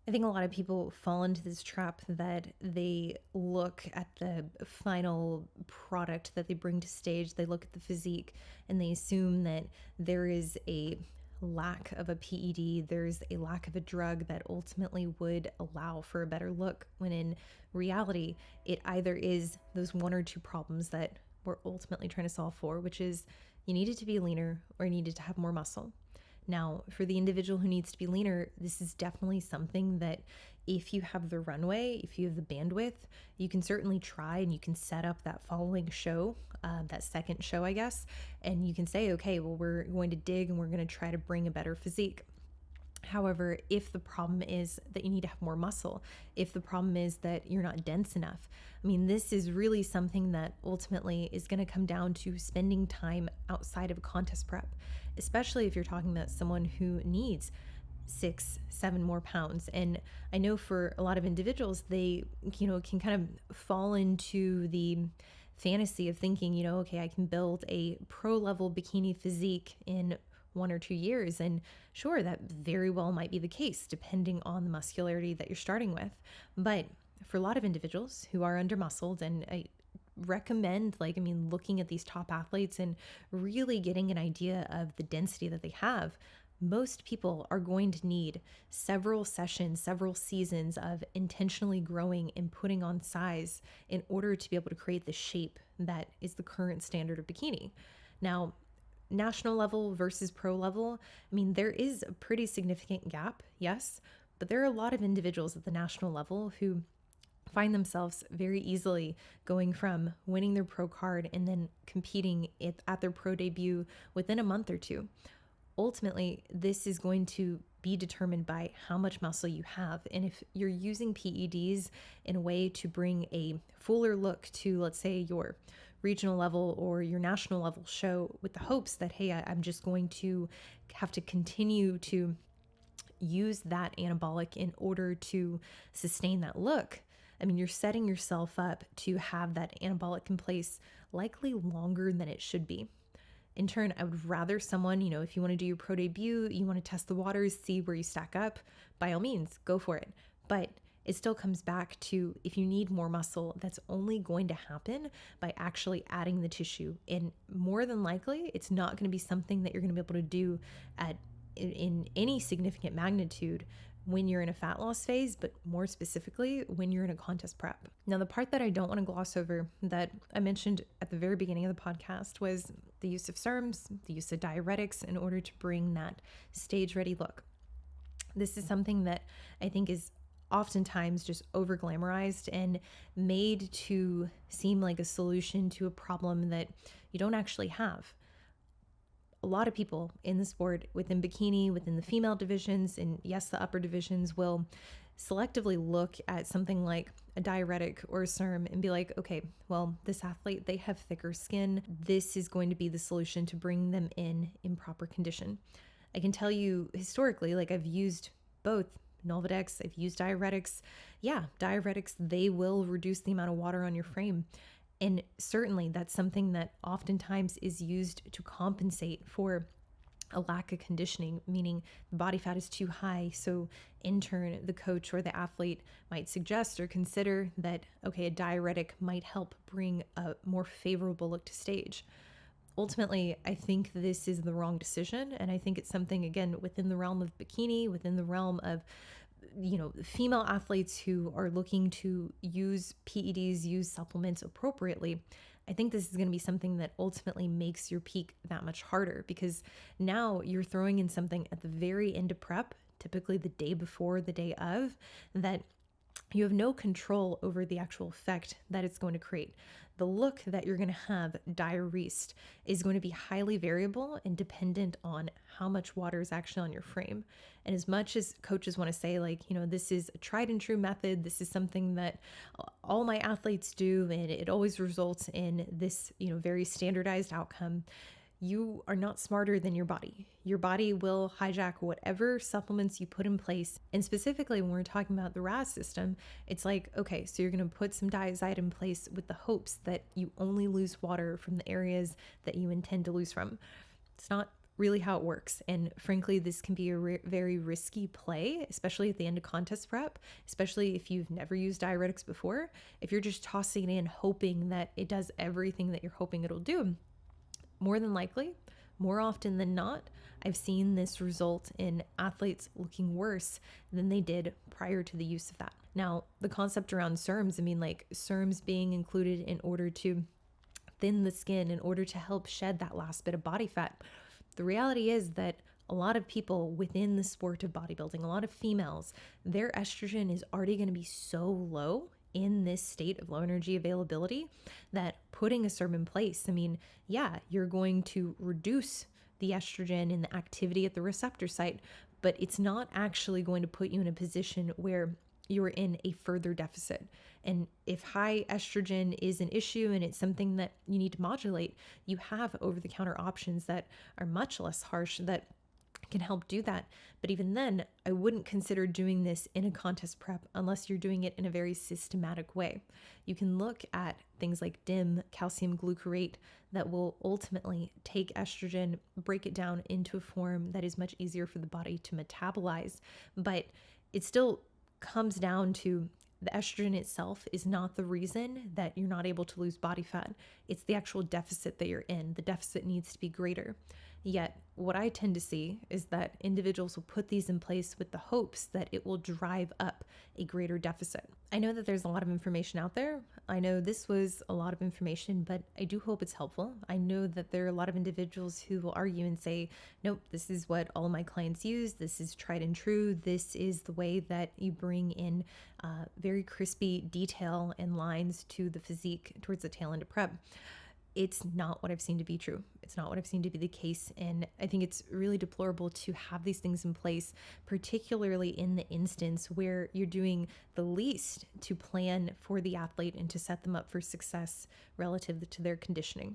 I think a lot of people fall into this trap that they look at the final product that they bring to stage, they look at the physique, and they assume that there is a lack of a PED, there's a lack of a drug that ultimately would allow for a better look, when in reality, it either is those one or two problems that we're ultimately trying to solve for, which is you needed to be leaner or you needed to have more muscle. Now, for the individual who needs to be leaner, this is definitely something that if you have the runway, if you have the bandwidth, you can certainly try, and you can set up that following show, that second show, I guess, and you can say, okay, well, we're going to dig and we're going to try to bring a better physique. However, if the problem is that you need to have more muscle, if the problem is that you're not dense enough, I mean, this is really something that ultimately is going to come down to spending time outside of a contest prep, especially if you're talking about someone who needs 6-7 more pounds. And I know for a lot of individuals, they, can kind of fall into the fantasy of thinking, okay, I can build a pro level bikini physique in 1 or 2 years. And sure, that very well might be the case depending on the muscularity that you're starting with. But for a lot of individuals who are under muscled, and I recommend looking at these top athletes and really getting an idea of the density that they have, most people are going to need several sessions, several seasons of intentionally growing and putting on size in order to be able to create the shape that is the current standard of bikini. Now, national level versus pro level, I mean, there is a pretty significant gap, yes, but there are a lot of individuals at the national level who find themselves very easily going from winning their pro card and then competing at their pro debut within a month or two. Ultimately, this is going to be determined by how much muscle you have. And if you're using PEDs in a way to bring a fuller look to, let's say, your regional level or your national level show, with the hopes that, hey, I'm just going to have to continue to use that anabolic in order to sustain that look, I mean, you're setting yourself up to have that anabolic in place likely longer than it should be. In turn, I would rather someone, if you want to do your pro debut, you want to test the waters, see where you stack up, by all means, go for it. But it still comes back to, if you need more muscle, that's only going to happen by actually adding the tissue. And more than likely, it's not going to be something that you're going to be able to do in any significant magnitude when you're in a fat loss phase, but more specifically when you're in a contest prep. Now, the part that I don't want to gloss over that I mentioned at the very beginning of the podcast was the use of SERMs, the use of diuretics in order to bring that stage ready look. This is something that I think is oftentimes just over glamorized and made to seem like a solution to a problem that you don't actually have. A lot of people in the sport, within bikini, within the female divisions, and yes, the upper divisions, will selectively look at something like a diuretic or a SERM and be like, okay, well, this athlete, they have thicker skin. This is going to be the solution to bring them in proper condition. I can tell you historically, I've used both Nolvadex, I've used diuretics. Yeah, diuretics, they will reduce the amount of water on your frame. And certainly that's something that oftentimes is used to compensate for a lack of conditioning, meaning the body fat is too high. So in turn, the coach or the athlete might suggest or consider that, okay, a diuretic might help bring a more favorable look to stage. Ultimately, I think this is the wrong decision. And I think it's something, again, within the realm of bikini, within the realm of female athletes who are looking to use PEDs, use supplements appropriately. I think this is going to be something that ultimately makes your peak that much harder, because now you're throwing in something at the very end of prep, typically the day before, the day of, that you have no control over the actual effect that it's going to create. The look that you're going to have diuresed is going to be highly variable and dependent on how much water is actually on your frame. And as much as coaches want to say, this is a tried and true method, this is something that all my athletes do, and it always results in this, very standardized outcome, you are not smarter than your body. Your body will hijack whatever supplements you put in place. And specifically, when we're talking about the RAS system, it's like, okay, so you're going to put some diazide in place with the hopes that you only lose water from the areas that you intend to lose from. It's not really how it works. And frankly, this can be a very risky play, especially at the end of contest prep, especially if you've never used diuretics before. If you're just tossing it in hoping that it does everything that you're hoping it'll do, more than likely, more often than not, I've seen this result in athletes looking worse than they did prior to the use of that. Now, the concept around SERMs, I mean, like SERMs being included in order to thin the skin, in order to help shed that last bit of body fat. The reality is that a lot of people within the sport of bodybuilding, a lot of females, their estrogen is already going to be so low in this state of low energy availability that putting a SERM in place, I mean, yeah, you're going to reduce the estrogen in the activity at the receptor site, but it's not actually going to put you in a position where you're in a further deficit. And if high estrogen is an issue and it's something that you need to modulate, you have over-the-counter options that are much less harsh that can help do that. But even then, I wouldn't consider doing this in a contest prep unless you're doing it in a very systematic way. You can look at things like DIM, calcium glucarate, that will ultimately take estrogen, break it down into a form that is much easier for the body to metabolize. But it still comes down to the estrogen itself is not the reason that you're not able to lose body fat. It's the actual deficit that you're in. The deficit needs to be greater. Yet, what I tend to see is that individuals will put these in place with the hopes that it will drive up a greater deficit. I know that there's a lot of information out there. I know this was a lot of information, but I do hope it's helpful. I know that there are a lot of individuals who will argue and say, nope, this is what all of my clients use. This is tried and true. This is the way that you bring in very crispy detail and lines to the physique towards the tail end of prep. It's not what I've seen to be true. It's not what I've seen to be the case. And I think it's really deplorable to have these things in place, particularly in the instance where you're doing the least to plan for the athlete and to set them up for success relative to their conditioning.